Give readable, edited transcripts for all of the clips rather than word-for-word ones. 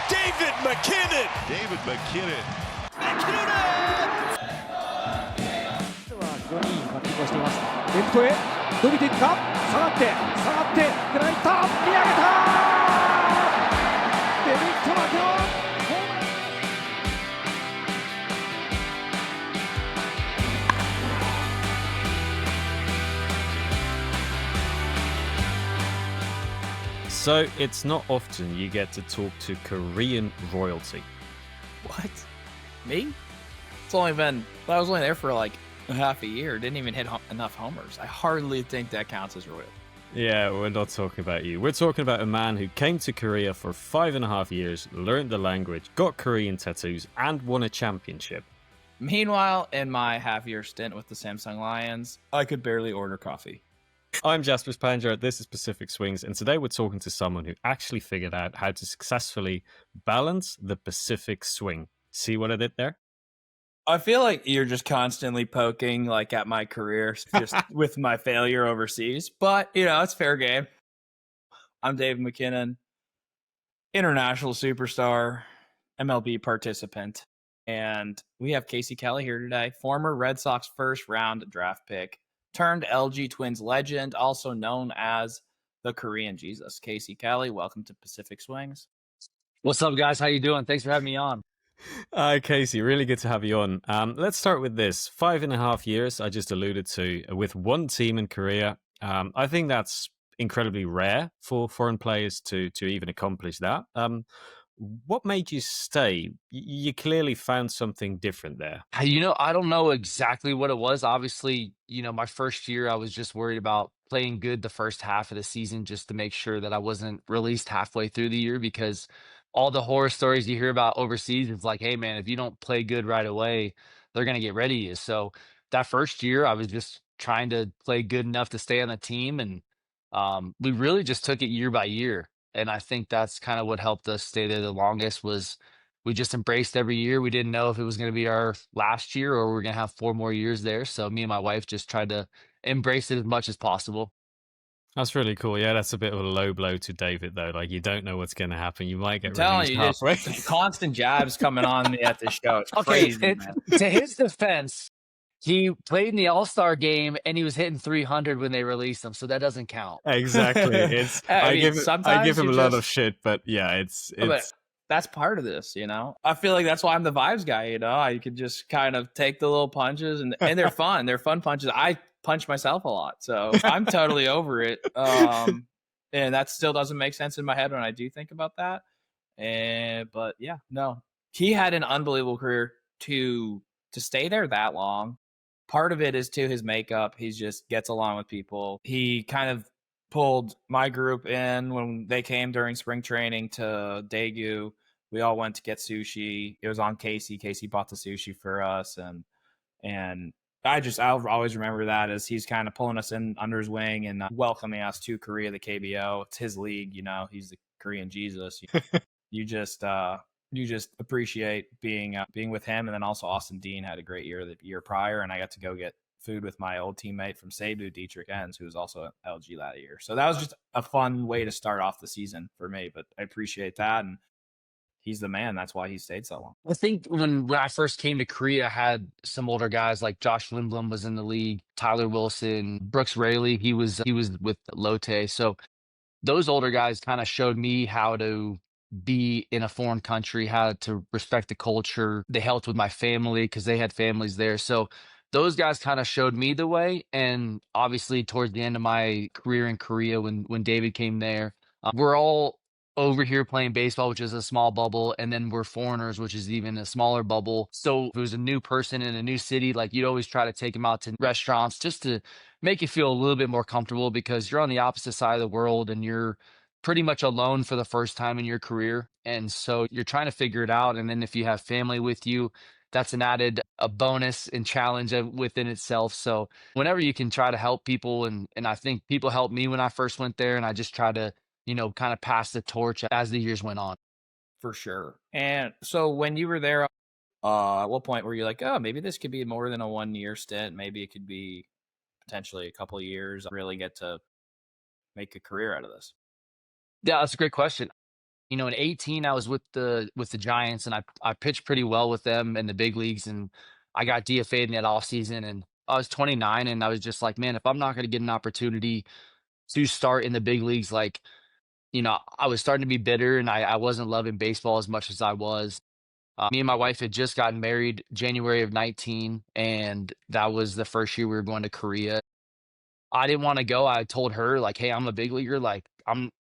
David MacKinnon. David MacKinnon. 非常にいいバッティングをしています。レフトへ伸びていくか、下がって食らいた、見上げた、デビッド・マキノン。So it's not often you get to talk to Korean royalty. What? Me? I was only there for like half a year. Didn't even hit enough homers. I hardly think that counts as royal. Yeah, we're not talking about you. We're talking about a man who came to Korea for 5.5 years, learned the language, got Korean tattoos, and won a championship. Meanwhile, in my half-year stint with the Samsung Lions, I could barely order coffee. I'm Jasper Spanger, this is Pacific Swings, and today we're talking to someone who actually figured out how to successfully balance the Pacific swing. See what I did there? I feel like you're just constantly poking like at my career just with my failure overseas, but it's fair game. I'm David MacKinnon, international superstar, MLB participant, and we have Casey Kelly here today, former Red Sox first round draft pick, turned LG Twins legend, also known as the Korean Jesus. Casey Kelly, welcome to Pacific Swings. What's up, guys? How you doing? Thanks for having me on. Hi, Casey. Really good to have you on. Let's start with this. 5.5 years, I just alluded to, with one team in Korea. I think that's incredibly rare for foreign players to even accomplish that. What made you stay? You clearly found something different there. I don't know exactly what it was. Obviously, my first year, I was just worried about playing good the first half of the season just to make sure that I wasn't released halfway through the year, because all the horror stories you hear about overseas, it's like, hey, man, if you don't play good right away, they're going to get rid of you. So that first year, I was just trying to play good enough to stay on the team. And we really just took it year by year. And I think that's kind of what helped us stay there the longest, was we just embraced every year. We didn't know if it was going to be our last year or we're going to have 4 more years there. So me and my wife just tried to embrace it as much as possible. That's really cool. Yeah, that's a bit of a low blow to David, though. Like, you don't know what's going to happen. You might get released halfway. Just constant jabs coming on me at the show. It's Okay, crazy, man. To his defense, he played in the All-Star game and he was hitting 300 when they released him, so that doesn't count. Exactly. It's I give him a lot of shit, but yeah, it's but that's part of this, I feel like that's why I'm the vibes guy, I could just kind of take the little punches and they're fun. They're fun punches. I punch myself a lot, so I'm totally over it. And that still doesn't make sense in my head when I do think about that. But yeah, no. He had an unbelievable career to stay there that long. Part of it is to his makeup. He just gets along with people. He kind of pulled my group in when they came during spring training to Daegu. We all went to get sushi. It was on Casey. Casey bought the sushi for us. And I'll always remember that as he's kind of pulling us in under his wing and welcoming us to Korea, the KBO. It's his league, he's the Korean Jesus. You just appreciate being with him. And then also Austin Dean had a great year the year prior, and I got to go get food with my old teammate from Cebu, Dietrich Enns, who was also at LG that year. So that was just a fun way to start off the season for me, but I appreciate that. And he's the man. That's why he stayed so long. I think when I first came to Korea, I had some older guys like Josh Lindblom was in the league, Tyler Wilson, Brooks Raley. He was with Lotte. So those older guys kind of showed me how to be in a foreign country, how to respect the culture. They helped with my family because they had families there. So those guys kind of showed me the way. And obviously towards the end of my career in Korea, when David came there, we're all over here playing baseball, which is a small bubble, and then we're foreigners, which is even a smaller bubble. So if it was a new person in a new city, like, you'd always try to take them out to restaurants just to make you feel a little bit more comfortable, because you're on the opposite side of the world and you're pretty much alone for the first time in your career. And so you're trying to figure it out. And then if you have family with you, that's a bonus and challenge within itself. So whenever you can try to help people, and I think people helped me when I first went there, and I just try to kind of pass the torch as the years went on. For sure. And so when you were there, at what point were you like, oh, maybe this could be more than a 1-year stint? Maybe it could be potentially a couple of years, really get to make a career out of this? Yeah, that's a great question. In 18, I was with the Giants, and I pitched pretty well with them in the big leagues, and I got DFA'd in that offseason, and I was 29, and I was just like, man, if I'm not going to get an opportunity to start in the big leagues, like, I was starting to be bitter, and I wasn't loving baseball as much as I was. Me and my wife had just gotten married January of 19, and that was the first year we were going to Korea. I didn't want to go. I told her, like, hey, I'm a big leaguer. Like,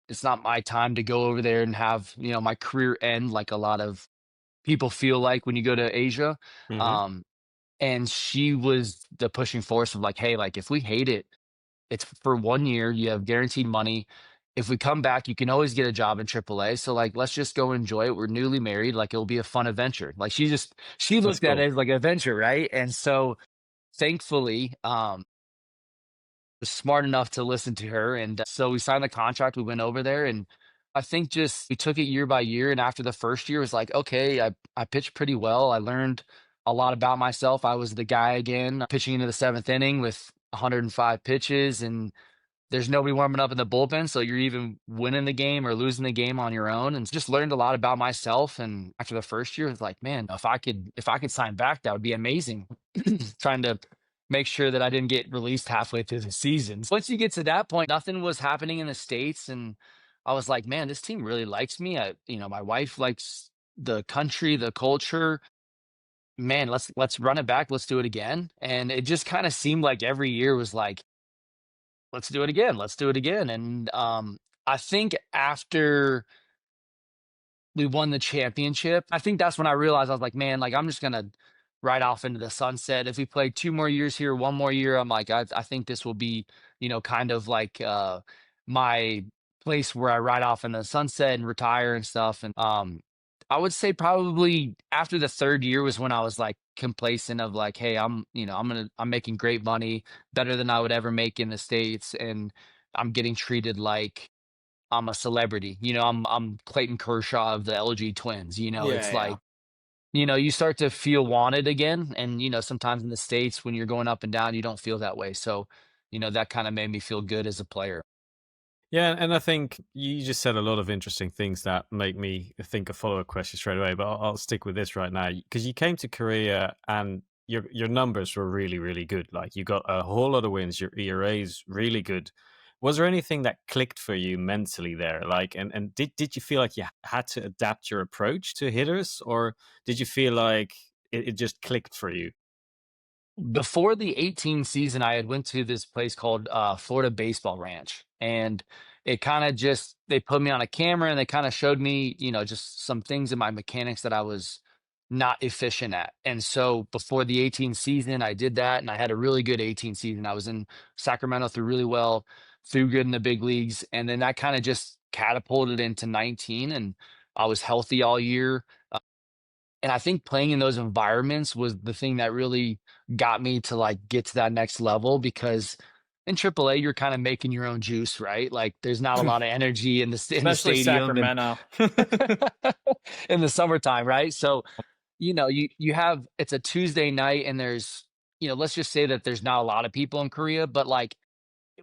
it's not my time to go over there and have, my career end like a lot of people feel like when you go to Asia. Hmm. Um, and she was the pushing force of like, hey, like, if we hate it, it's for 1 year. You have guaranteed money. If we come back, you can always get a job in AAA. So like, let's just go enjoy it. We're newly married. Like, it'll be a fun adventure. Like, she That's looked at cool. it as like an adventure, right? And so thankfully, was smart enough to listen to her. And so we signed the contract. We went over there, and I think just we took it year by year. And after the first year, it was like, okay, I pitched pretty well. I learned a lot about myself. I was the guy again, pitching into the seventh inning with 105 pitches, and there's nobody warming up in the bullpen. So you're even winning the game or losing the game on your own, and just learned a lot about myself. And after the first year, it was like, man, if I could sign back, that would be amazing. Trying to make sure that I didn't get released halfway through the season. So once you get to that point, nothing was happening in the States. And I was like, man, this team really likes me. My wife likes the country, the culture. Man, let's run it back. Let's do it again. And it just kind of seemed like every year was like, let's do it again. Let's do it again. And I think after we won the championship, I think that's when I realized I was like, man, like I'm just gonna ride off into the sunset. If we play 2 more years here, 1 more year, I'm like, I think this will be, kind of like my place where I ride off in the sunset and retire and stuff. And I would say probably after the third year was when I was like complacent of like, hey, I'm making great money, better than I would ever make in the States, and I'm getting treated like I'm a celebrity. I'm Clayton Kershaw of the LG Twins. Yeah, It's yeah. like, you start to feel wanted again. And, sometimes in the States when you're going up and down, you don't feel that way. So, that kind of made me feel good as a player. Yeah, and I think you just said a lot of interesting things that make me think a follow-up question straight away. But I'll stick with this right now because you came to Korea and your numbers were really really good. Like you got a whole lot of wins. Your ERA is really good. Was there anything that clicked for you mentally there? Like, and did you feel like you had to adapt your approach to hitters, or did you feel like it just clicked for you? Before the 18 season, I had went to this place called Florida Baseball Ranch, and it kind of just they put me on a camera and they kind of showed me, just some things in my mechanics that I was not efficient at. And so before the 18 season, I did that, and I had a really good 18 season. I was in Sacramento, through really well, through good in the big leagues, and then that kind of just catapulted into 19, and I was healthy all year. And I think playing in those environments was the thing that really got me to like get to that next level, because in AAA you're kind of making your own juice, right? Like there's not a lot of energy in the Especially stadium and Sacramento. in the summertime, right? So, you have it's a Tuesday night, and there's, let's just say that there's not a lot of people in Korea, but like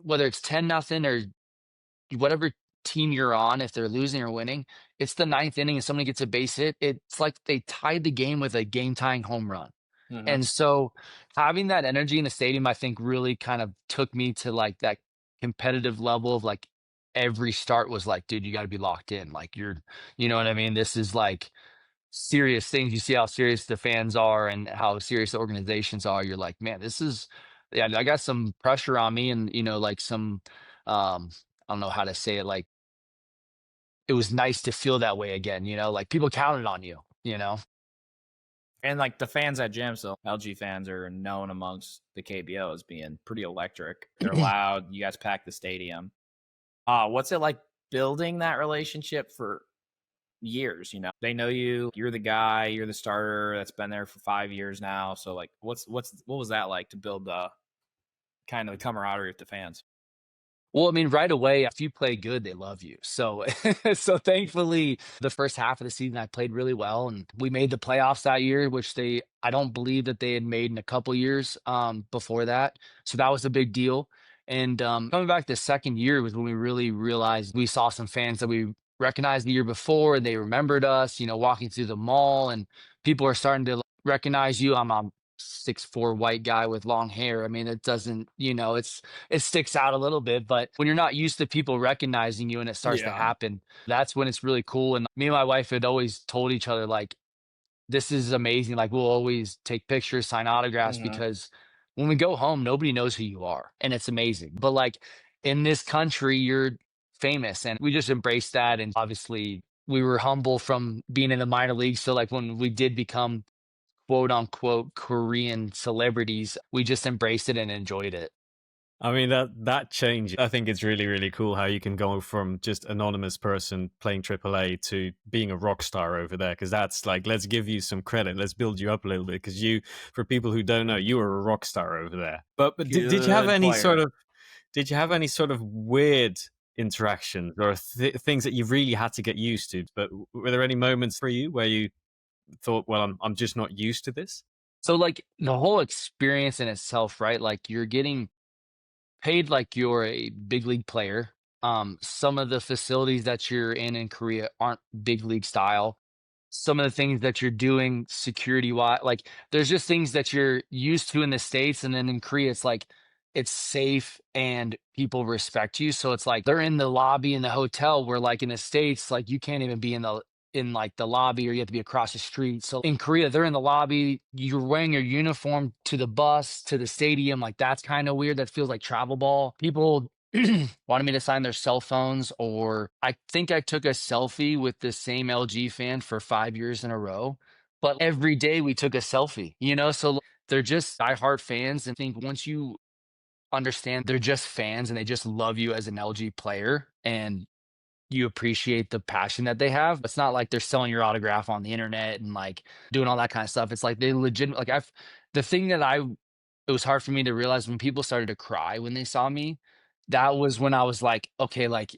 whether it's 10-0 or whatever team you're on, if they're losing or winning, it's the ninth inning and somebody gets a base hit. It's like they tied the game with a game tying home run. Hmm. And so having that energy in the stadium, I think really kind of took me to like that competitive level of like every start was like, dude, you got to be locked in. Like you know what I mean? This is like serious things. You see how serious the fans are and how serious the organizations are. You're like, man, this is, yeah, I got some pressure on me, and, like some, I don't know how to say it. Like it was nice to feel that way again, like people counted on you. And like the fans at Jamsil, LG fans are known amongst the KBO as being pretty electric. They're loud. You guys pack the stadium. What's it like building that relationship for years? They know you. You're the guy. You're the starter that's been there for 5 years now. So like, what was that like to build the kind of the camaraderie with the fans? Well, I mean, right away, if you play good, they love you. So, so thankfully, the first half of the season, I played really well, and we made the playoffs that year, which I don't believe that they had made in a couple years before that. So that was a big deal. And coming back the second year was when we really realized we saw some fans that we recognized the year before and they remembered us, walking through the mall, and people are starting to recognize you. I'm a 6'4" white guy with long hair. I mean, it doesn't, it sticks out a little bit, but when you're not used to people recognizing you and it starts to Yeah. happen, that's when it's really cool. And me and my wife had always told each other, like, this is amazing. Like, we'll always take pictures, sign autographs, Mhm. because when we go home, nobody knows who you are, and it's amazing. But like in this country, you're famous, and we just embraced that. And obviously, we were humble from being in the minor leagues. So like when we did become quote unquote Korean celebrities, we just embraced it and enjoyed it. I mean, that change, I think it's really, really cool how you can go from just anonymous person playing AAA to being a rock star over there. Because that's like, let's give you some credit. Let's build you up a little bit. Because for people who don't know, you were a rock star over there. But did you have Good any player. did you have any sort of weird interactions or things that you really had to get used to? But were there any moments for you where you thought, well, I'm just not used to this? So like the whole experience in itself, right? Like you're getting paid like you're a big league player. Some of the facilities that you're in Korea aren't big league style. Some of the things that you're doing security wise, like there's just things that you're used to in the States, and then in Korea, it's like it's safe and people respect you. So it's like they're in the lobby in the hotel, where like in the States, like you can't even be in like the lobby, or you have to be across the street. So in Korea, they're in the lobby, you're wearing your uniform to the bus, to the stadium. Like that's kind of weird. That feels like travel ball. People wanted me to sign their cell phones, or I think I took a selfie with the same LG fan for 5 years in a row. But every day we took a selfie, So they're just diehard fans. And I think once you understand they're just fans and they just love you as an LG player, and you appreciate the passion that they have. It's not like they're selling your autograph on the internet and like doing all that kind of stuff. It's like they legit, like the thing that it was hard for me to realize when people started to cry when they saw me. That was when I was like, okay, like,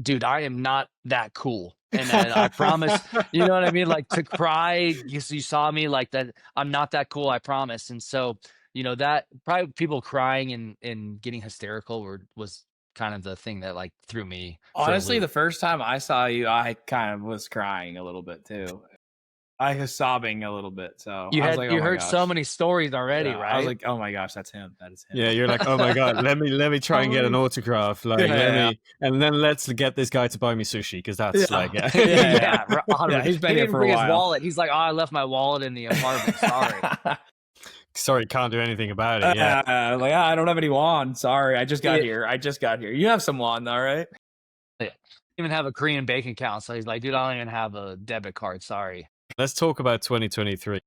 dude, I am not that cool. And I promise, you know what I mean? Like to cry, you saw me like that. I'm not that cool, I promise. And so, that probably people crying and getting hysterical was kind of the thing that like threw me for a Honestly, loop. the first time I saw you, I kind of was crying a little bit too. I was sobbing a little bit. So I was like, oh You my heard so gosh. many stories already, Yeah, I was right? like, oh my gosh, that's him. That is him. Yeah, you're like, oh my god, let me try and get an Probably. autograph. Like, Yeah. and then let's get this guy to buy me sushi because that's Yeah. like, Yeah. Yeah, Yeah, he's been he here didn't for a bring his while. wallet. He's like, oh, I left my wallet in the apartment. Sorry. sorry, can't do anything about it. Yeah, Like, I don't have any wand. Sorry, I just got Yeah. here. I just got here. You have some wand, all right? Yeah. Even have a Korean bank account. So he's like, dude, I don't even have a debit card. Sorry. let's talk about 2023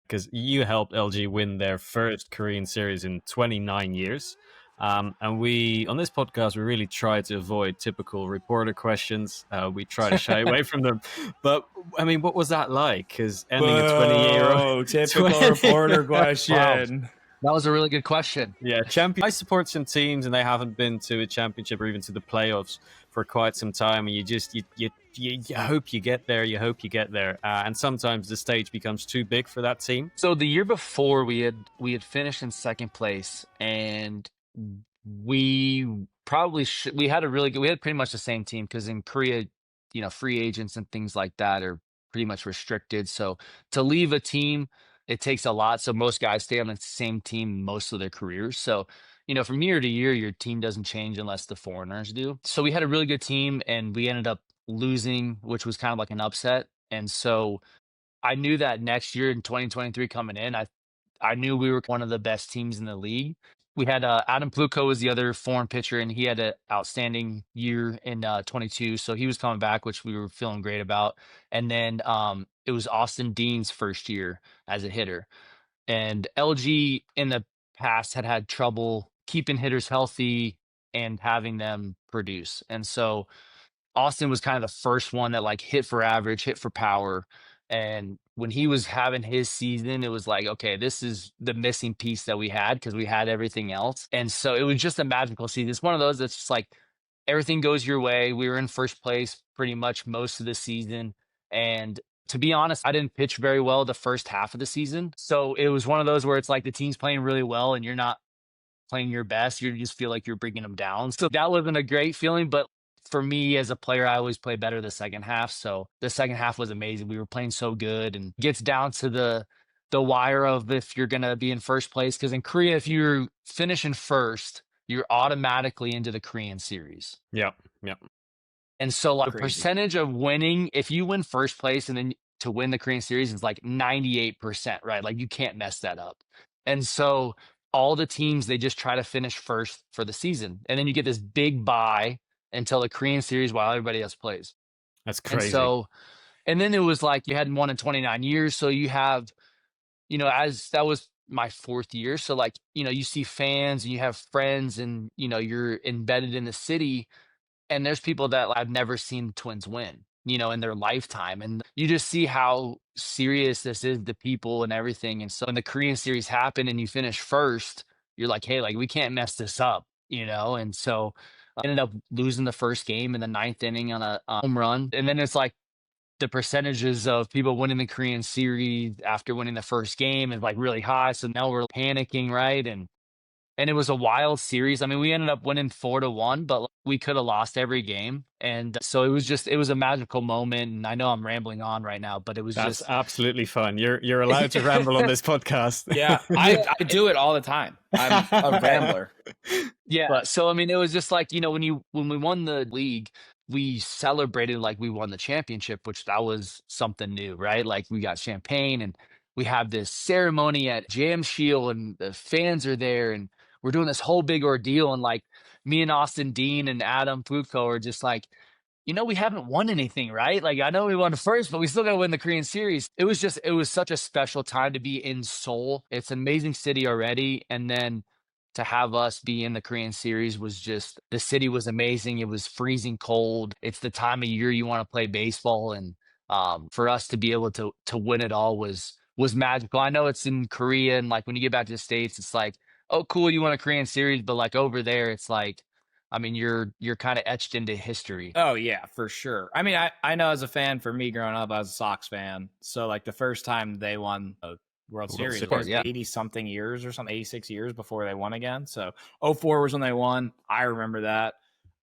because you helped LG win their first Korean series in 29 years. And we, on this podcast, we really try to avoid typical reporter questions. We try to shy away from them. But, I mean, what was that like? Because ending a 20-year-old... Oh, typical reporter question. That was a really good question. Yeah, champion. I support some teams, and they haven't been to a championship or even to the playoffs for quite some time. And you hope you get there. You hope you get there. And sometimes the stage becomes too big for that team. So the year before we had finished in second place, and we probably we had we had pretty much the same team, because in Korea, free agents and things like that are pretty much restricted. So to leave a team, it takes a lot. So most guys stay on the same team most of their careers. So, from year to year, your team doesn't change unless the foreigners do. So we had a really good team, and we ended up losing, which was kind of like an upset. And so I knew that next year in 2023 coming in, I knew we were one of the best teams in the league. We had Adam Pluko was the other foreign pitcher, and he had an outstanding year in 22. So he was coming back, which we were feeling great about. And then it was Austin Dean's first year as a hitter. And LG in the past had trouble keeping hitters healthy and having them produce. And so Austin was kind of the first one that like hit for average, hit for power. And when he was having his season, it was like, okay, this is the missing piece that we had, because we had everything else. And so it was just a magical season. It's one of those that's just like everything goes your way. We were in first place pretty much most of the season. And to be honest, I didn't pitch very well the first half of the season. So it was one of those where it's like the team's playing really well and you're not playing your best. You just feel like you're bringing them down. So that wasn't a great feeling, but for me as a player, I always play better the second half. So the second half was amazing. We were playing so good, and gets down to the wire of if you're gonna be in first place. Because in Korea, if you're finishing first, you're automatically into the Korean series. Yep. Yep. And so like the Crazy. percentage of winning, if you win first place and then to win the Korean series is like 98%, right? Like you can't mess that up. And so all the teams, they just try to finish first for the season. And then you get this big bye until the Korean series while everybody else plays. That's And crazy. so, and then it was like you hadn't won in 29 years. So you have, you know, as that was my 4th year. So like, you know, you see fans and you have friends and, you know, you're embedded in the city, and there's people that I've never seen Twins win, you know, in their lifetime. And you just see how serious this is to people and everything. And so when the Korean series happened and you finish first, you're like, hey, like we can't mess this up, you know? And so I ended up losing the first game in the 9th inning on a home run. And then it's like the percentages of people winning the Korean series after winning the first game is like really high. So now we're panicking, right? And it was a wild series. I mean, we ended up winning 4-1, but we could have lost every game. And so it was a magical moment. And I know I'm rambling on right now, but it was That's just absolutely fine. You're allowed to ramble on this podcast. Yeah, I do it all the time. I'm a rambler. yeah. But- So I mean, it was just like, you know, when we won the league, we celebrated like we won the championship, which that was something new, right? Like we got champagne and we have this ceremony at Jamsil and the fans are there and we're doing this whole big ordeal. And like me and Austin Dean and Adam Fuko are just like, you know, we haven't won anything, right? Like I know we won first, but we still got to win the Korean series. It was such a special time to be in Seoul. It's an amazing city already. And then to have us be in the Korean series was just, the city was amazing. It was freezing cold. It's the time of year you want to play baseball. And for us to be able to win it all was magical. I know it's in Korea, and like when you get back to the States, it's like, oh, cool, you won a Korean series, but like over there, it's like, I mean, you're kind of etched into history. Oh yeah, for sure. I mean, I know as a fan, for me growing up, I was a Sox fan. So like the first time they won a World Series Series, was yeah. 80 something years or something, 86 years before they won again. So 04 was when they won. I remember that.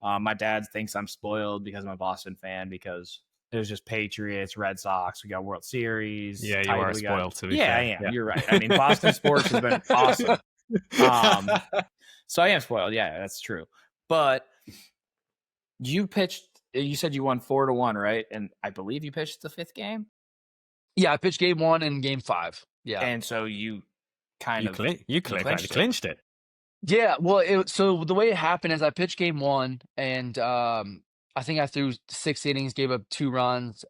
My dad thinks I'm spoiled because I'm a Boston fan, because it was just Patriots, Red Sox. We got World Series. Yeah, you title, are we got- spoiled, to be yeah, fair. I am. Yeah. You're right. I mean, Boston sports has been awesome. So I am spoiled. Yeah, that's true. But you pitched, you said you won 4-1, right? And I believe you pitched the 5th game. Yeah, I pitched game 1 and game 5. Yeah. And so you kind You, of clinched it. Yeah, well, so the way it happened is I pitched game 1, and I think I threw 6 innings, gave up 2 runs.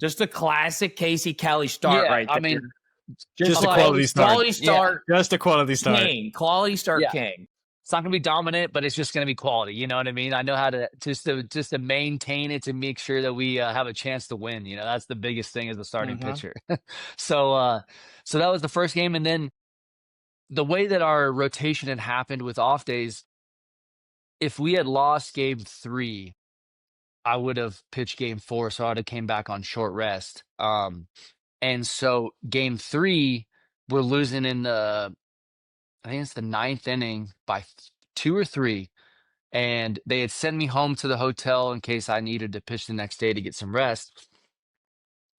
Just a classic Casey Kelly start, Yeah, right there. I mean, Just a like- quality start. Quality start, Just a quality start. king. Quality start, Yeah. king. it's not gonna be dominant, but it's just gonna be quality. You know what I mean? I know how to just to maintain it, to make sure that we have a chance to win. You know, that's the biggest thing as a starting Mhm. pitcher. So that was the first game, and then the way that our rotation had happened with off days, if we had lost game 3, I would have pitched game 4, so I would have came back on short rest. And so game 3, we're losing in I think it's the 9th inning by 2 or 3. And they had sent me home to the hotel in case I needed to pitch the next day to get some rest.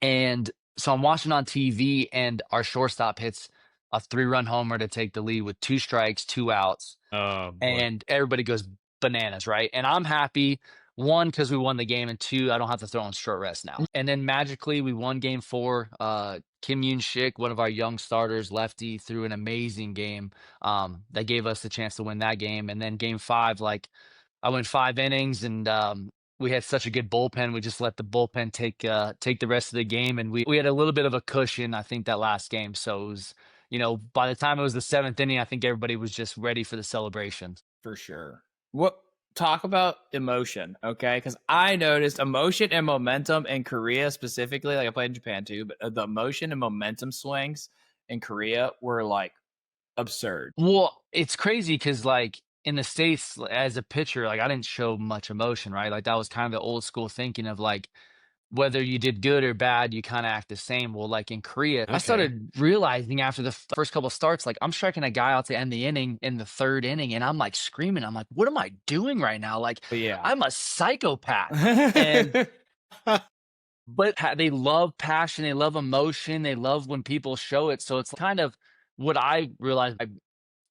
And so I'm watching on TV, and our shortstop hits a 3-run homer to take the lead with 2 strikes, 2 outs. Oh, boy. And everybody goes bananas, right? And I'm happy, 1, because we won the game, and 2, I don't have to throw on short rest now. And then magically we won game 4. Kim Yoon Shik, one of our young starters, lefty, threw an amazing game that gave us the chance to win that game. And then game 5, like I went 5 innings, and we had such a good bullpen. We just let the bullpen take the rest of the game, and we had a little bit of a cushion, I think, that last game. So it was, you know, by the time it was the 7th inning, I think everybody was just ready for the celebration. For sure. Talk about emotion, okay? Because I noticed emotion and momentum in Korea specifically. Like I played in Japan too, but the emotion and momentum swings in Korea were like absurd. Well, it's crazy because like in the States, as a pitcher, like I didn't show much emotion, right? Like that was kind of the old school thinking of like whether you did good or bad, you kind of act the same. Well, like in Korea, I Okay. started realizing after the first couple of starts, like I'm striking a guy out to end the inning in the third inning, and I'm like screaming. I'm like, what am I doing right now? Like, Yeah. I'm a psychopath. And but they love passion, they love emotion, they love when people show it. So it's kind of what I realized.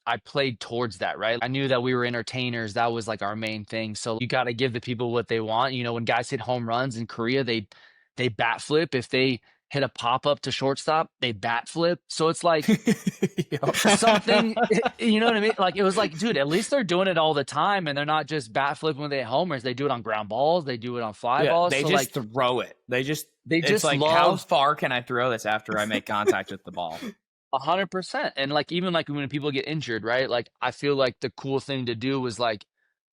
I played towards that, right? I knew that we were entertainers. That was like our main thing. So you got to give the people what they want. You know, when guys hit home runs in Korea, they bat flip. If they hit a pop up to shortstop, they bat flip. So it's like something, you know what I mean? Like it was like, dude, at least they're doing it all the time, and they're not just bat flipping when they hit homers. They do it on ground balls. They do it on fly balls. They so just like throw it. It's just like, love how far can I throw this after I make contact with the ball? 100%. And like even like when people get injured, right? Like I feel like the cool thing to do was like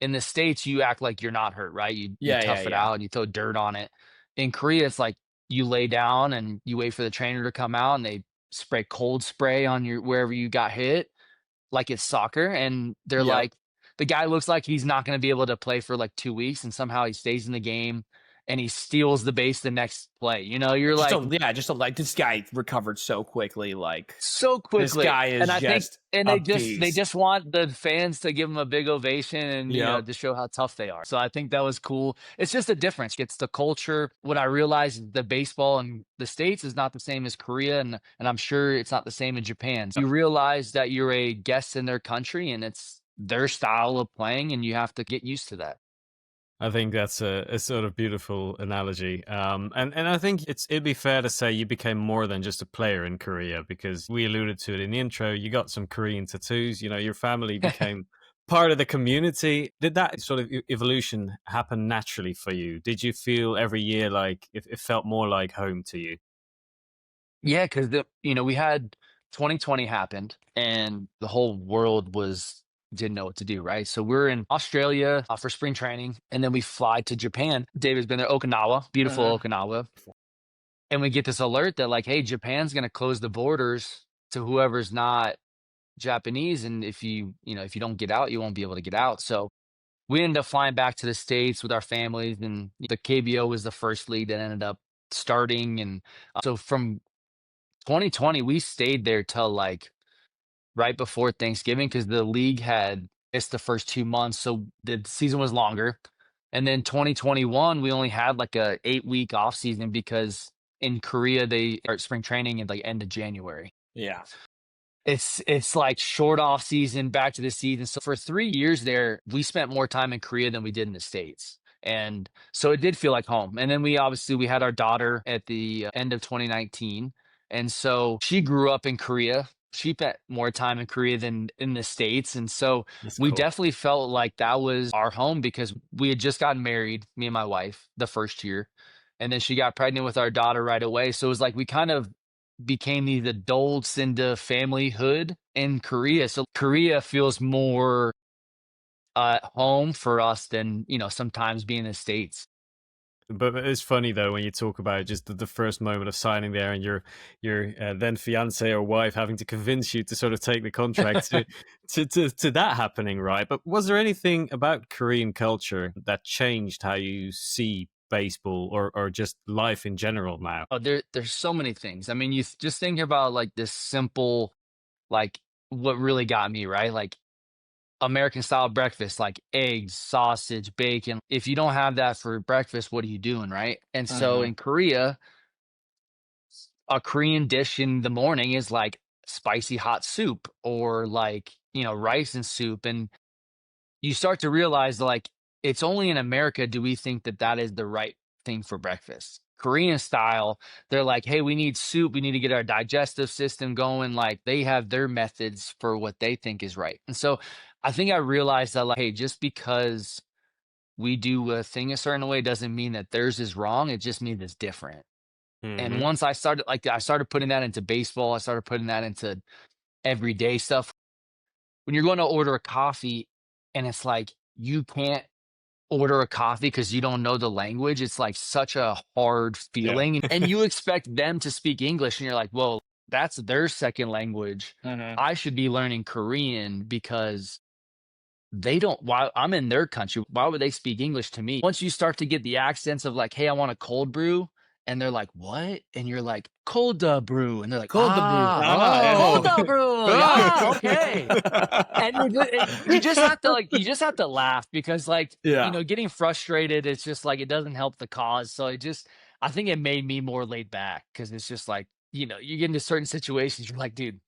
in the States, you act like you're not hurt, right? You tough it out and you throw dirt on it. In Korea, it's like you lay down and you wait for the trainer to come out and they spray cold spray on your wherever you got hit, like it's soccer. And they're Yep. like, the guy looks like he's not going to be able to play for like 2 weeks, and somehow he stays in the game and he steals the base the next play. You know, you're like, Like this guy recovered so quickly. Like so quickly. this guy is and I think just and a they beast. just want the fans to give them a big ovation and you know Yep. to show how tough they are. So I think that was cool. It's just a difference. It's the culture. What I realized is the baseball in the States is not the same as Korea, and I'm sure it's not the same in Japan. So you realize that you're a guest in their country and it's their style of playing, and you have to get used to that. I think that's a sort of beautiful analogy. And I think it'd be fair to say you became more than just a player in Korea, because we alluded to it in the intro. You got some Korean tattoos. You know, your family became part of the community. Did that sort of evolution happen naturally for you? Did you feel every year like it felt more like home to you? Yeah, because we had 2020 happened and the whole world didn't know what to do, right? So we're in Australia for spring training, and then we fly to Japan. David's been there, Okinawa, beautiful Okinawa, and we get this alert that like, hey, Japan's going to close the borders to whoever's not Japanese, and if if you don't get out, you won't be able to get out. So we ended up flying back to the States with our families, and the KBO was the first league that ended up starting, and so from 2020, we stayed there till like right before Thanksgiving because the league had missed the first 2 months, so the season was longer. And then 2021, we only had like a 8 week off season because in Korea they start spring training at like end of January. Yeah. It's like short off season, back to the season. So for 3 years there, we spent more time in Korea than we did in the States. And so it did feel like home. And then we had our daughter at the end of 2019. And so she grew up in Korea. She spent more time in Korea than in the States. And so That's we cool. definitely felt like that was our home because we had just gotten married, me and my wife, the first year. And then she got pregnant with our daughter right away. So it was like we kind of became these adults into familyhood in Korea. So Korea feels more home for us than, sometimes being in the States. But it's funny though when you talk about just the first moment of signing there, and your then fiance or wife having to convince you to sort of take the contract to that happening, right? But was there anything about Korean culture that changed how you see baseball or just life in general now? Oh, there's so many things. I mean, just think about like this simple, like what really got me, right? Like American style breakfast, like eggs, sausage, bacon. If you don't have that for breakfast, what are you doing, right? And so in Korea, a Korean dish in the morning is like spicy hot soup or like, rice and soup. And you start to realize like it's only in America do we think that that is the right thing for breakfast. Korean style, they're like, hey, we need soup. We need to get our digestive system going. Like they have their methods for what they think is right. And so I think I realized that, like, hey, just because we do a thing a certain way doesn't mean that theirs is wrong. It just means it's different. And Mm-hmm. once I started putting that into baseball, I started putting that into everyday stuff. When you're going to order a coffee and it's like you can't order a coffee because you don't know the language, it's like such a hard feeling. And you expect them to speak English and you're like, well, that's their second language. I should be learning Korean because they don't, why I'm in their country, why would they speak English to me? Once you start to get the accents of like, hey, I want a cold brew, and they're like, "What?" And you're like, "Cold brew," and they're like, Cold brew. "Cold Oh. brew, yeah, okay." And you just have to laugh because like Yeah. getting frustrated, it's just like it doesn't help the cause. So I think it made me more laid back because it's just like you get into certain situations, you're like, dude,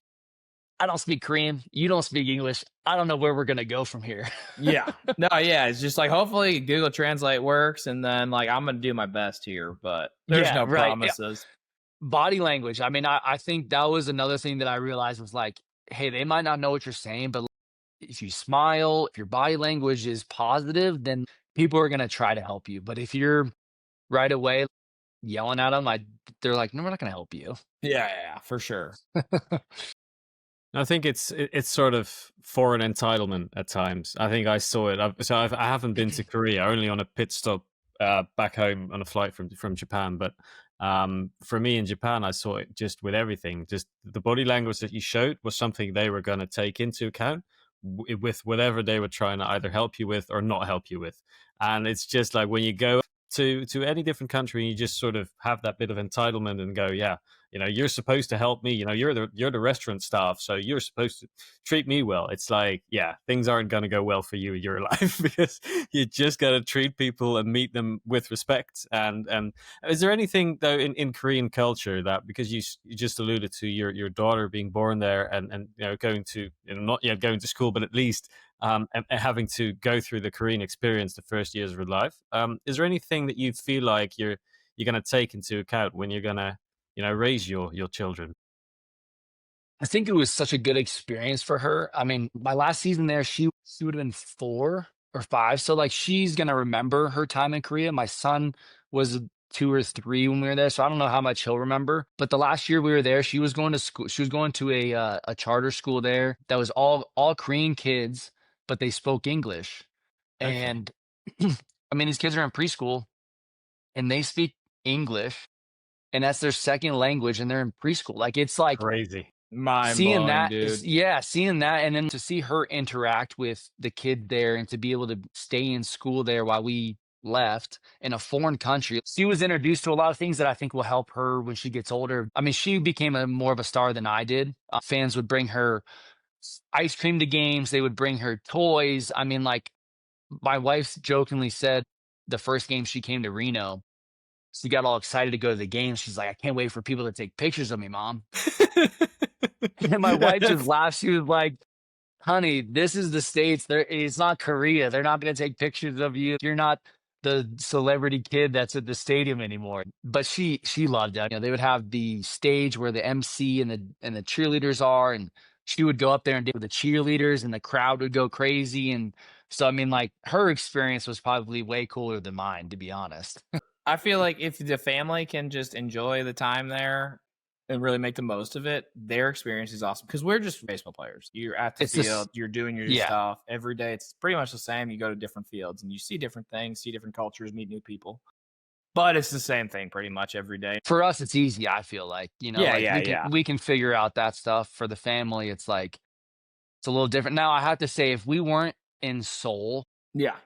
I don't speak Korean, you don't speak English, I don't know where we're gonna go from here. Yeah. No, yeah. It's just like hopefully Google Translate works, and then like I'm gonna do my best here, but there's Yeah, no right. promises. Body language. I mean, I think that was another thing that I realized was like, hey, they might not know what you're saying, but if you smile, if your body language is positive, then people are gonna try to help you. But if you're right away yelling at them, they're like, no, we're not gonna help you. Yeah, for sure. I think it's sort of foreign entitlement at times. I think I saw it. I haven't been to Korea, only on a pit stop back home on a flight from Japan. But for me in Japan, I saw it just with everything. Just the body language that you showed was something they were going to take into account with whatever they were trying to either help you with or not help you with. And it's just like when you go to any different country, you just sort of have that bit of entitlement and go, yeah, you're supposed to help me. You're the restaurant staff, so you're supposed to treat me well. It's like, yeah, things aren't going to go well for you in your life because you just got to treat people and meet them with respect. And is there anything though in Korean culture that, because you just alluded to your daughter being born there and going to not yet going to school, but at least and having to go through the Korean experience the first years of her life, is there anything that you feel like you're going to take into account when you're going to raise your children? I think it was such a good experience for her. I mean, my last season there, she would have been 4 or 5. So like she's gonna remember her time in Korea. My son was 2 or 3 when we were there, so I don't know how much he'll remember. But the last year we were there, she was going to school. She was going to a charter school there that was all Korean kids, but they spoke English. Okay. And I mean, these kids are in preschool and they speak English, and that's their second language, and they're in preschool. Like it's like Crazy. Mind seeing blowing, that dude. is yeah, seeing that, and then to see her interact with the kid there and to be able to stay in school there while we left in a foreign country. She was introduced to a lot of things that I think will help her when she gets older. I mean, she became a more of a star than I did. Fans would bring her ice cream to games, they would bring her toys. I mean, like my wife jokingly said the first game she came to Reno, she got all excited to go to the game. She's like, I can't wait for people to take pictures of me, mom. And my wife just laughed. She was like, honey, this is the States. It's not Korea. They're not going to take pictures of you. You're not the celebrity kid that's at the stadium anymore. But she loved it. They would have the stage where the MC and the cheerleaders are, and she would go up there and do the cheerleaders, and the crowd would go crazy. And so, I mean, like her experience was probably way cooler than mine, to be honest. I feel like if the family can just enjoy the time there and really make the most of it, their experience is awesome. Because we're just baseball players. You're at the It's just, field, you're doing your yeah. stuff every day. It's pretty much the same. You go to different fields and you see different things, see different cultures, meet new people. But it's the same thing pretty much every day. For us, it's easy. I feel like Yeah, like yeah, we can yeah. we can figure out that stuff. For the family, it's like it's a little different. Now, I have to say, if we weren't in Seoul, Yeah.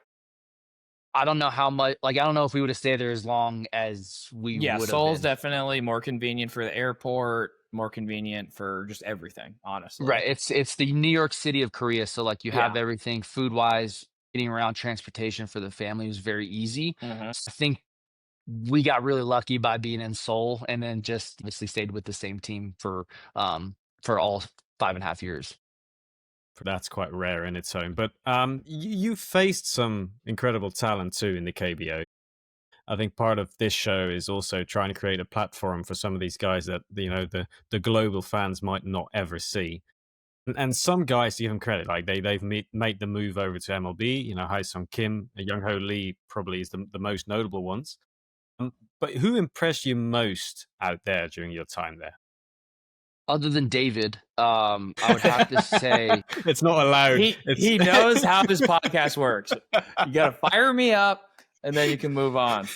I don't know how much. Like, I don't know if we would have stayed there as long as we Yeah, would have Seoul's been. definitely more convenient for the airport, more convenient for just everything, honestly. Right. It's the New York City of Korea. So like you have Yeah. everything food wise, getting around, transportation for the family was very easy. Mhm. So I think we got really lucky by being in Seoul, and then just obviously stayed with the same team for all 5.5 years. That's quite rare in its own. But you faced some incredible talent too in the KBO. I think part of this show is also trying to create a platform for some of these guys that the global fans might not ever see. And some guys, to give them credit, like they've made the move over to MLB. Hae Sung Kim, Young Ho Lee probably is the most notable ones. But who impressed you most out there during your time there? Other than David, I would have to say, It's not allowed. He knows how this podcast works. You got to fire me up, and then you can move on.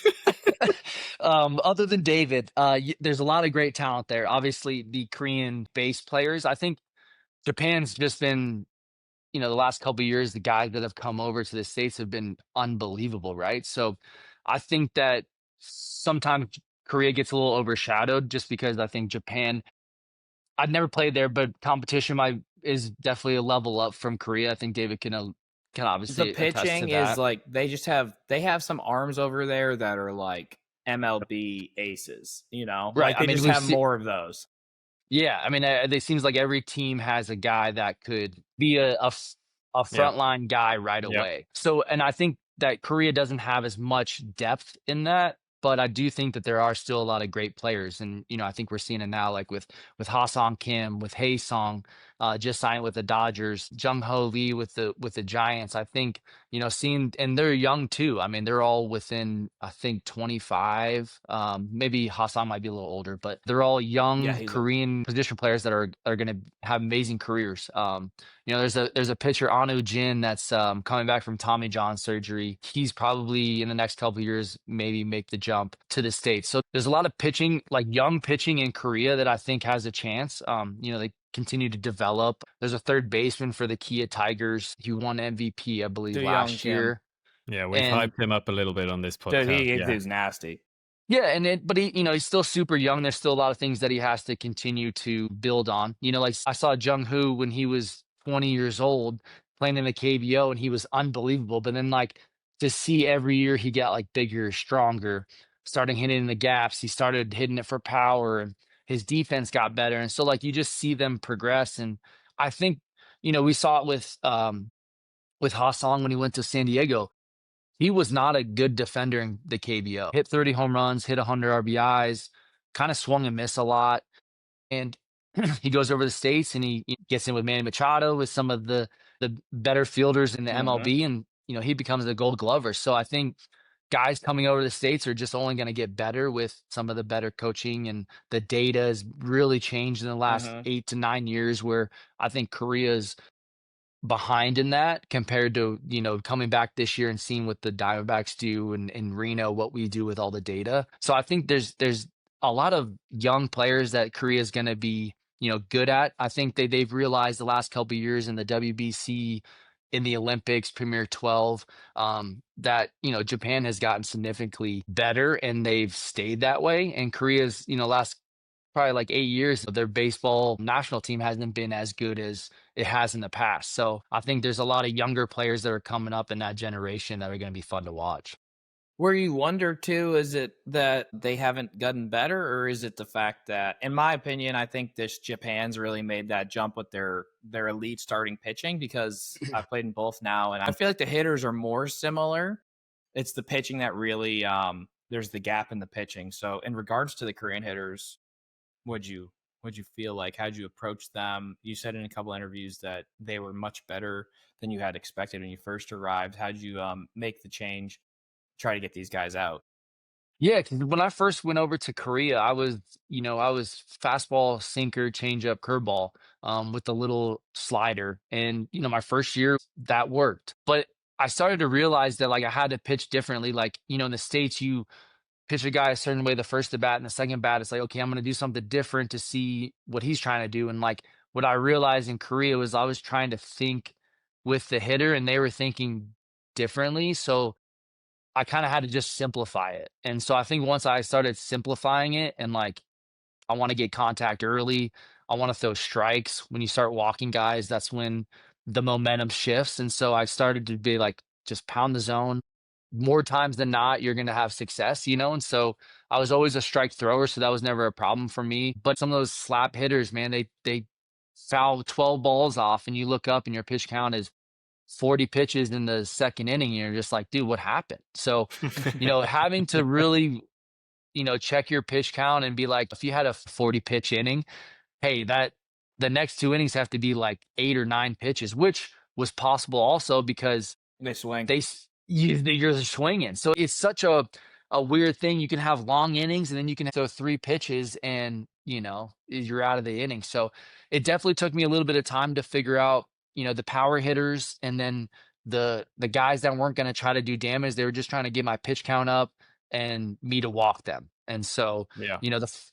other than David, there's a lot of great talent there. Obviously, the Korean bass players. I think Japan's just been, the last couple of years, the guys that have come over to the States have been unbelievable, right? So I think that sometimes Korea gets a little overshadowed just because I think Japan. I've never played there, but competition is definitely a level up from Korea. I think David can The obviously attest to pitching is that. like they have some arms over there that are like MLB aces, you know? Right. Like I they mean, just have more of those. yeah. I mean, it seems like every team has a guy that could be a Yeah. frontline guy right Yep. away. So, and I think that Korea doesn't have as much depth in that. But I do think that there are still a lot of great players, and I think we're seeing it now, like with Ha-Sung Kim, with Hae Sung, just signed with the Dodgers, Jung Ho Lee with the Giants. I think seeing, and they're young too. I mean, they're all within, I think, 25. Maybe Ha-Sung might be a little older, but they're all Yeah, young he's Korean position players that are going to have amazing careers. There's a pitcher, Anu Jin, that's coming back from Tommy John surgery. He's probably in the next couple of years maybe make the jump to the States. So there's a lot of pitching, like young pitching in Korea that I think has a chance. They continue to develop. There's a third baseman for the Kia Tigers. He won MVP, I believe, Do Young last Kim. year. Yeah, we've And hyped him up a little bit on this Dude, podcast. he Yeah. dude's nasty. yeah, but he's still super young. There's still a lot of things that he has to continue to build on. Like I saw Jung Hoo when he was 20 years old playing in the KBO, and he was unbelievable. But then, like, to see every year he got like bigger, stronger, starting hitting in the gaps. He started hitting it for power, and his defense got better. And so, like, you just see them progress. And I think we saw it with Ha Song when he went to San Diego. He was not a good defender in the KBO. Hit 30 home runs, hit 100 RBIs, kind of swung and missed a lot. And he goes over the States and he gets in with Manny Machado, with some of the better fielders in the MLB, and he becomes a Gold Glover. So I think guys coming over the States are just only going to get better with some of the better coaching, and the data has really changed in the last 8 to 9 years, where I think Korea's behind in that compared to coming back this year and seeing what the Diamondbacks do in Reno, what we do with all the data. So I think there's a lot of young players that Korea is going to be good at. I think they've realized the last couple of years in the WBC, in the Olympics, Premier 12, that Japan has gotten significantly better, and they've stayed that way. And Korea's last probably like 8 years, their baseball national team hasn't been as good as it has in the past. So I think there's a lot of younger players that are coming up in that generation that are going to be fun to watch. Where you wonder too, is it that they haven't gotten better, or is it the fact that, in my opinion, I think this Japan's really made that jump with their elite starting pitching, because I've played in both now, and I feel like the hitters are more similar. It's the pitching that really there's the gap in the pitching. So in regards to the Korean hitters, what'd you feel like? How'd you approach them? You said in a couple interviews that they were much better than you had expected when you first arrived. How'd you make the change, try to get these guys out? Yeah, 'cause when I first went over to Korea, I was fastball, sinker, changeup, curveball, with the little slider. And, my first year that worked. But I started to realize that, like, I had to pitch differently. Like, in the States, you pitch a guy a certain way the first at bat, and the second bat, it's like, okay, I'm going to do something different to see what he's trying to do. And like, what I realized in Korea was I was trying to think with the hitter, and they were thinking differently. So I kind of had to just simplify it. And so I think once I started simplifying it, and like, I want to get contact early, I want to throw strikes. When you start walking guys, that's when the momentum shifts. And so I started to be like, just pound the zone. More times than not, you're going to have success. And so I was always a strike thrower, so that was never a problem for me. But some of those slap hitters, man, they foul 12 balls off, and you look up and your pitch count is 40 pitches in the second inning, and you're just like, dude, what happened? So, having to really, check your pitch count and be like, if you had a 40 pitch inning, hey, that the next two innings have to be like 8 or 9 pitches, which was possible also because They swing. you're swinging. So it's such a weird thing. You can have long innings, and then you can throw 3 pitches, and you're out of the inning. So it definitely took me a little bit of time to figure out the power hitters, and then the guys that weren't going to try to do damage. They were just trying to get my pitch count up and me to walk them. And so Yeah.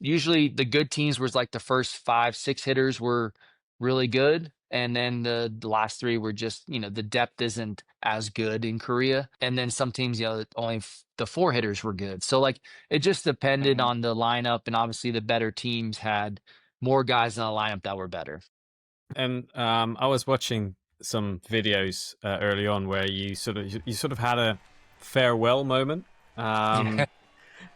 usually the good teams was like the first 5-6 hitters were really good, And then the last three were just, the depth isn't as good in Korea. And then some teams, only the four hitters were good. So like it just depended Mhm. on the lineup. And obviously the better teams had more guys in the lineup that were better. And I was watching some videos early on where you sort of had a farewell moment. Yeah.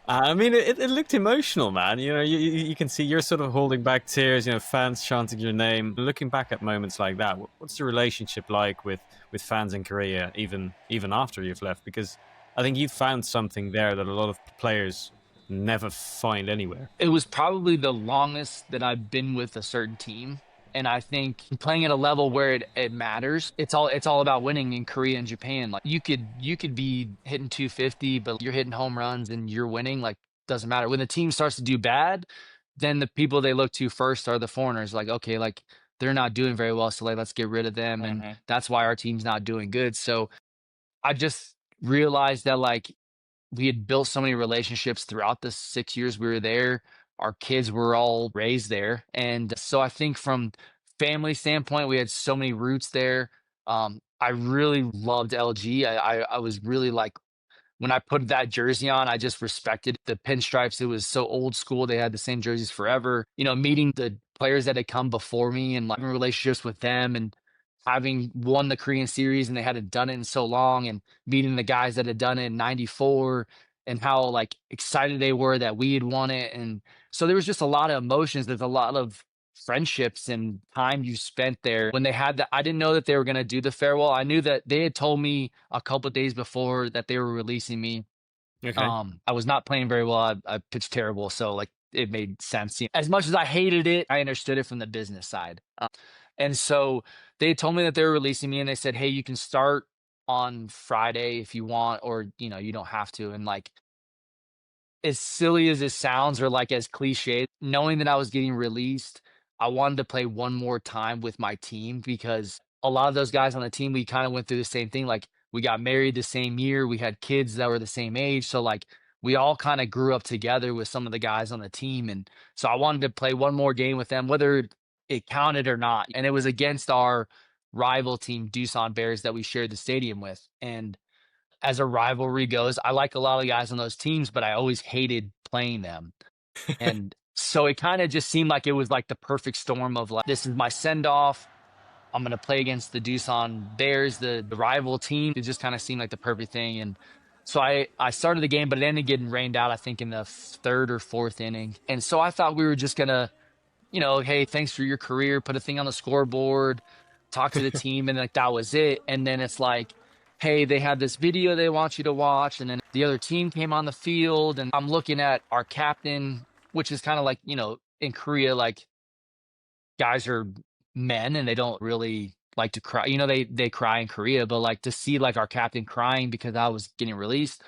I mean, it looked emotional, man. You can see you're sort of holding back tears. Fans chanting your name. Looking back at moments like that, what's the relationship like with fans in Korea, even after you've left? Because I think you've found something there that a lot of players never find anywhere. It was probably the longest that I've been with a certain team. And I think playing at a level where it matters, it's all about winning in Korea and Japan. Like you could be hitting 250, but you're hitting home runs and you're winning, like doesn't matter. When the team starts to do bad, then the people they look to first are the foreigners. Like, okay, like they're not doing very well, so like let's get rid of them. And Mhm. that's why our team's not doing good. So I just realized that like we had built so many relationships throughout the 6 years we were there. Our kids were all raised there. And so I think from family standpoint, we had so many roots there. I really loved LG. I was really like when I put that jersey on, I just respected the pinstripes. It was so old school. They had the same jerseys forever. Meeting the players that had come before me and like relationships with them and having won the Korean series and they hadn't done it in so long and meeting the guys that had done it in 94 and how like excited they were that we had won it. And so there was just a lot of emotions. There's a lot of friendships and time you spent there. When they had that, I didn't know that they were going to do the farewell. I knew that they had told me a couple of days before that they were releasing me. Okay. I was not playing very well. I pitched terrible, so like it made sense. As much as I hated it, I understood it from the business side. And so they told me that they were releasing me, and they said, "Hey, you can start on Friday if you want, or you don't have to." And like as silly as it sounds or like as cliche, knowing that I was getting released, I wanted to play one more time with my team because a lot of those guys on the team, we kind of went through the same thing. Like we got married the same year, we had kids that were the same age. So like we all kind of grew up together with some of the guys on the team. And so I wanted to play one more game with them, whether it counted or not. And it was against our rival team, Doosan Bears, that we shared the stadium with. And as a rivalry goes, I like a lot of guys on those teams, but I always hated playing them. And so it kind of just seemed like it was like the perfect storm of like, this is my send off. I'm going to play against the Doosan Bears, the rival team. It just kind of seemed like the perfect thing. And so I started the game, but it ended getting rained out, I think, in the third or fourth inning. And so I thought we were just going to, hey, thanks for your career, put a thing on the scoreboard, talk to the team, and like that was it. And then it's like, hey, they have this video they want you to watch, and then the other team came on the field, and I'm looking at our captain, which is kind of like, in Korea, like guys are men and they don't really like to cry. They cry in Korea, but like to see like our captain crying because I was getting released,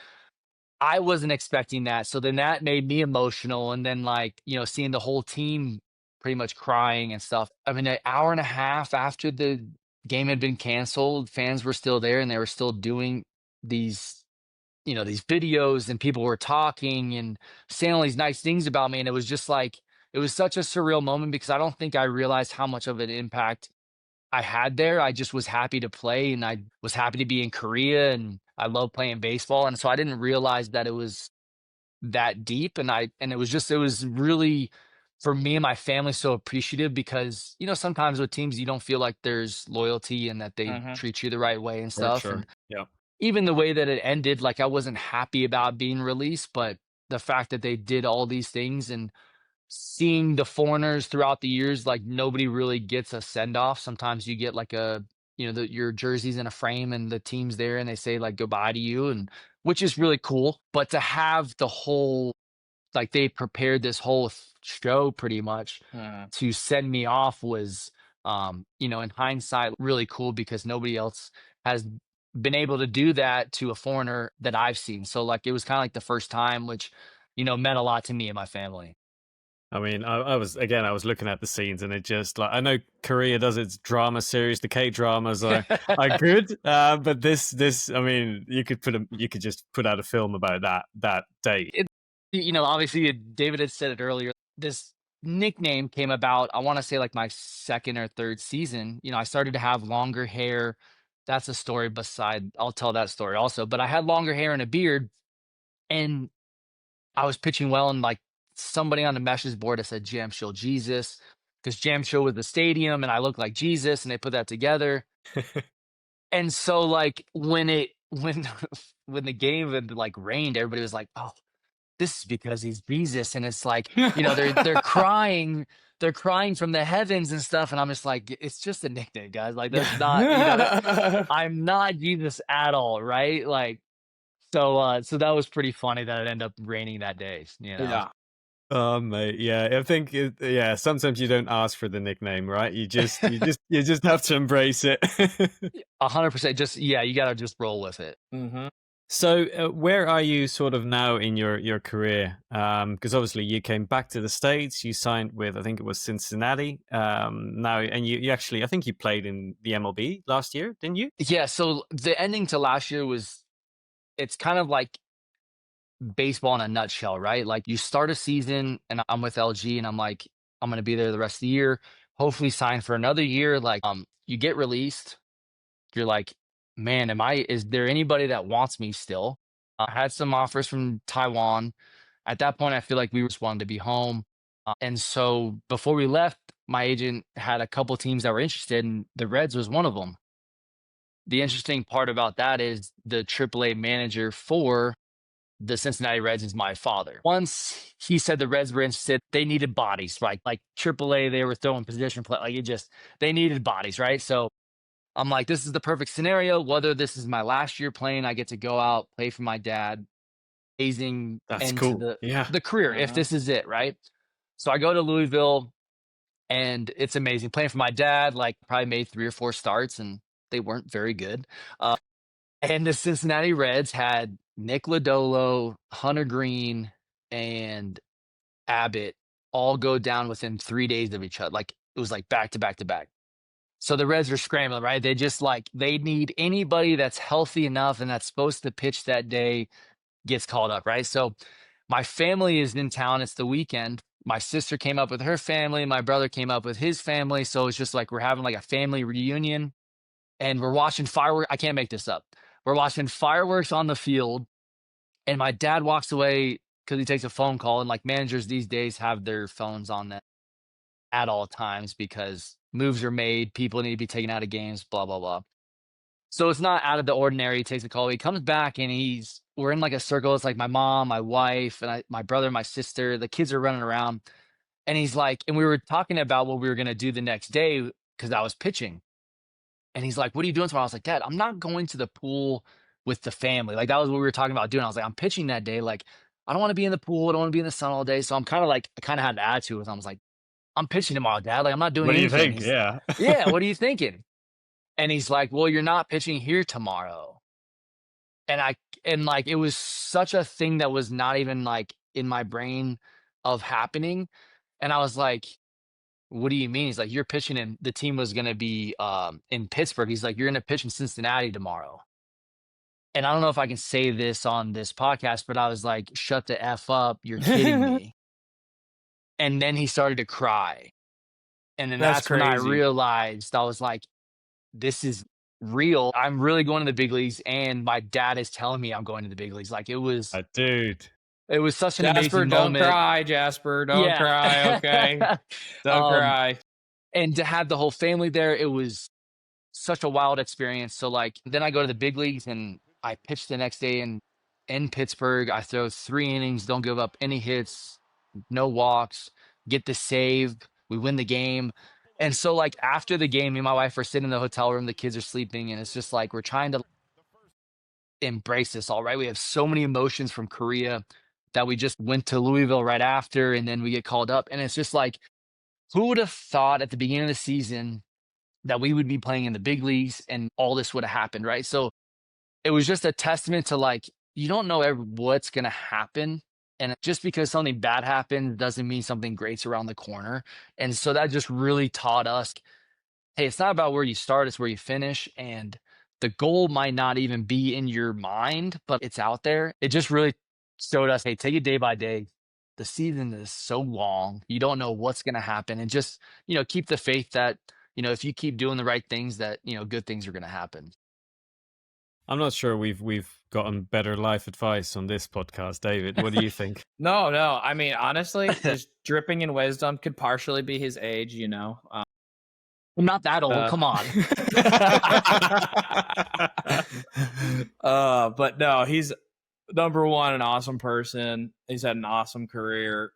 I wasn't expecting that. So then that made me emotional. And then like, seeing the whole team pretty much crying and stuff. I mean, an hour and a half after the game had been canceled, fans were still there and they were still doing these, these videos and people were talking and saying all these nice things about me. And it was just like, it was such a surreal moment because I don't think I realized how much of an impact I had there. I just was happy to play and I was happy to be in Korea and I love playing baseball. And so I didn't realize that it was that deep. And it was really for me and my family so appreciative because, sometimes with teams you don't feel like there's loyalty and that they Mhm. treat you the right way and For stuff. sure. And Yeah. even the way that it ended, like I wasn't happy about being released, but the fact that they did all these things and seeing the foreigners throughout the years, like nobody really gets a send off. Sometimes you get like your jerseys in a frame and the team's there and they say like goodbye to you, and which is really cool. But to have the whole, like they prepared this whole show pretty much Mhm. to send me off was, in hindsight, really cool because nobody else has been able to do that to a foreigner that I've seen. So like it was kind of like the first time, which, meant a lot to me and my family. I mean, I was looking at the scenes, and it just like I know Korea does its drama series. The K dramas are good, but this, I mean, you could just put out a film about that date. It, obviously David had said it earlier. This nickname came about, I want to say like my second or third season. I started to have longer hair. That's a story beside, I'll tell that story also. But I had longer hair and a beard, and I was pitching well, and like somebody on the message board had said Jamsil Jesus, because Jamsil was the stadium and I looked like Jesus, and they put that together. And so like when when the game had like rained, everybody was like, "Oh, this is because he's Jesus." And it's like, they're crying from the heavens and stuff. And I'm just like, it's just a nickname, guys. Like, that's not, I'm not Jesus at all, right? Like, so that was pretty funny that it ended up raining that day. Yeah. Oh mate, yeah. I think sometimes you don't ask for the nickname, right? You just have to embrace it. 100%. Just, yeah, you got to just roll with it. Mm-hmm. So, where are you sort of now in your career? Because obviously you came back to the States. You signed with, I think it was Cincinnati. Now, and you actually, I think you played in the MLB last year, didn't you? Yeah. So the ending to last year it's kind of like baseball in a nutshell, right? Like you start a season and I'm with LG and I'm like, I'm going to be there the rest of the year, hopefully sign for another year. Like, you get released. You're like, man, is there anybody that wants me still? I had some offers from Taiwan. At that point, I feel like we just wanted to be home. And so before we left, my agent had a couple teams that were interested, and the Reds was one of them. The interesting part about that is the AAA manager for the Cincinnati Reds is my father. Once he said the Reds were interested, they needed bodies, right? Like AAA, they were throwing position play. Like they needed bodies, right? So I'm like, this is the perfect scenario. Whether this is my last year playing, I get to go out, play for my dad, amazing That's end cool. to Yeah. the career, if this is it, right? So I go to Louisville, and it's amazing. Playing for my dad, like probably made 3 or 4 starts, and they weren't very good. And the Cincinnati Reds had Nick Lodolo, Hunter Green, and Abbott all go down within 3 days of each other. Like it was like back to back to back. So the Reds are scrambling, right? They need anybody that's healthy enough and that's supposed to pitch that day gets called up, right? So my family is in town. It's the weekend. My sister came up with her family. My brother came up with his family. So it's just like we're having like a family reunion, and we're watching fireworks. I can't make this up. We're watching fireworks on the field, and my dad walks away because he takes a phone call. And like managers these days have their phones on them at all times because moves are made, people need to be taken out of games, blah, blah, blah. So it's not out of the ordinary. He takes a call. He comes back and we're in like a circle. It's like my mom, my wife, and my brother, my sister. The kids are running around. And he's like, and we were talking about what we were going to do the next day because I was pitching. And he's like, what are you doing tomorrow? I was like, Dad, I'm not going to the pool with the family. Like that was what we were talking about doing. I was like, I'm pitching that day. Like, I don't want to be in the pool. I don't want to be in the sun all day. So I'm kind of like, I kind of had an attitude with him. I was like, I'm pitching tomorrow, Dad. Like, I'm not doing What do you anything. think? Yeah. Yeah, what are you thinking? And he's like, well, you're not pitching here tomorrow. And like, it was such a thing that was not even like in my brain of happening. And I was like, what do you mean? He's like, you're pitching, and the team was going to be in Pittsburgh. He's like, you're going to pitch in Cincinnati tomorrow. And I don't know if I can say this on this podcast, but I was like, shut the F up. You're kidding me. And then he started to cry. And then that's when I crazy. realized, I was like, this is real. I'm really going to the big leagues, and my dad is telling me I'm going to the big leagues. Like it was Dude. It was such an Jasper, amazing don't moment. cry, Jasper. Don't Yeah. cry, okay? Don't cry. And to have the whole family there, it was such a wild experience. So like then I go to the big leagues and I pitch the next day in Pittsburgh. I throw 3 innings, don't give up any hits, no walks, get the save. We win the game. And so like after the game, me and my wife are sitting in the hotel room, the kids are sleeping, and it's just like we're trying to embrace this all, right? We have so many emotions from Korea that we just went to Louisville right after, and then we get called up. And it's just like, who would have thought at the beginning of the season that we would be playing in the big leagues and all this would have happened, right? So it was just a testament to like, you don't know what's going to happen. And just because something bad happens doesn't mean something great's around the corner. And so that just really taught us, hey, it's not about where you start, it's where you finish. And the goal might not even be in your mind, but it's out there. It just really showed us, hey, take it day by day. the season is so long. You don't know what's going to happen, and just, keep the faith that, if you keep doing the right things, that, good things are going to happen. I'm not sure we've gotten better life advice on this podcast, David. What do you think? No. I mean, honestly, just dripping in wisdom could partially be his age, I'm not that old. Come on. But no, he's number one, an awesome person. He's had an awesome career.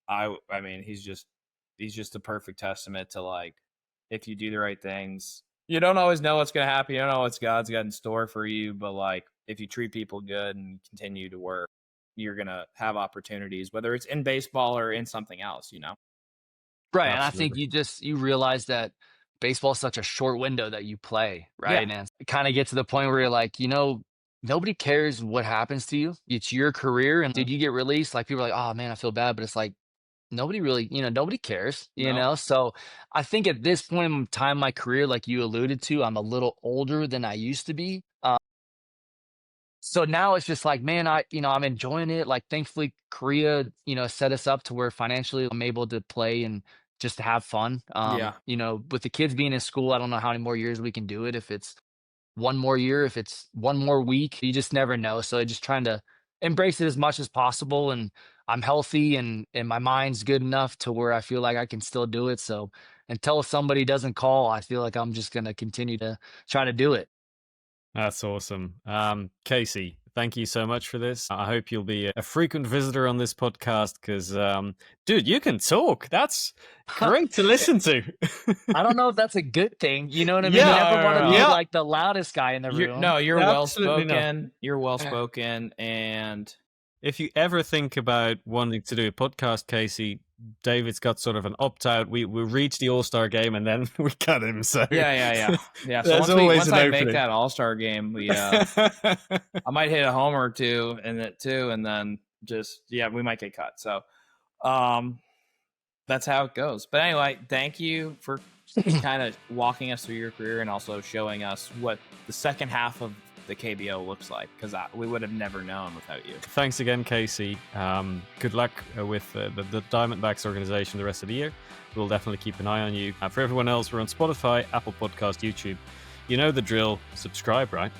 I mean, he's just the perfect testament to, like, if you do the right things, you don't always know what's going to happen. You don't know what God's got in store for you, but, like, if you treat people good and continue to work, you're going to have opportunities, whether it's in baseball or in something else, Right. And I Absolutely. think you realize that baseball is such a short window that you play, right? Yeah. And kind of get to the point where you're like, nobody cares what happens to you. It's your career. And did you get released? Like, people are like, oh man, I feel bad. But it's like, nobody really, nobody cares, No. So I think at this point in time in my career, like you alluded to, I'm a little older than I used to be. So now it's just like, man, I'm enjoying it. Like, thankfully, Korea, set us up to where financially I'm able to play and just to have fun. Yeah. With the kids being in school, I don't know how many more years we can do it. If it's one more year, if it's one more week, you just never know. So just trying to embrace it as much as possible. And I'm healthy, and my mind's good enough to where I feel like I can still do it. So until somebody doesn't call, I feel like I'm just going to continue to try to do it. That's awesome. Casey, thank you so much for this. I hope you'll be a frequent visitor on this podcast because, dude, you can talk. That's great to listen to. I don't know if that's a good thing. You know what I mean? Yeah, You never want to be yeah. like the loudest guy in the room. You're Absolutely not. well-spoken. You're well-spoken, and If you ever think about wanting to do a podcast, Casey, David's got sort of an opt-out. We reached the All-Star game and then we cut him. So yeah. So There's once always an I opening. make that All-Star game, I might hit a homer or two in it too, and then we might get cut. So, that's how it goes. But anyway, thank you for kind of walking us through your career and also showing us what the second half of the KBO looks like, because we would have never known without you. Thanks again, Casey. Good luck with the Diamondbacks organization the rest of the year. We'll definitely keep an eye on you. For everyone else, we're on Spotify, Apple Podcast, YouTube. You know the drill. Subscribe, right?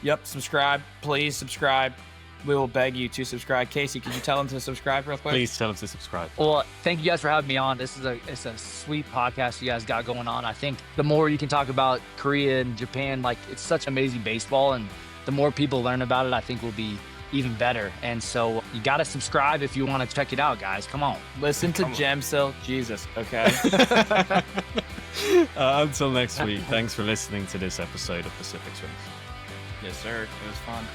Yep, subscribe. Please subscribe. We will beg you to subscribe. Casey, could you tell them to subscribe real quick? Please tell them to subscribe. Well, thank you guys for having me on. It's a sweet podcast you guys got going on. I think the more you can talk about Korea and Japan, like, it's such amazing baseball, and the more people learn about it, I think will be even better. And so you got to subscribe if you want to check it out, guys. Come on. Listen to Jamsil. Jesus, okay? Until next week, thanks for listening to this episode of Pacific Swings. Yes, sir. It was fun.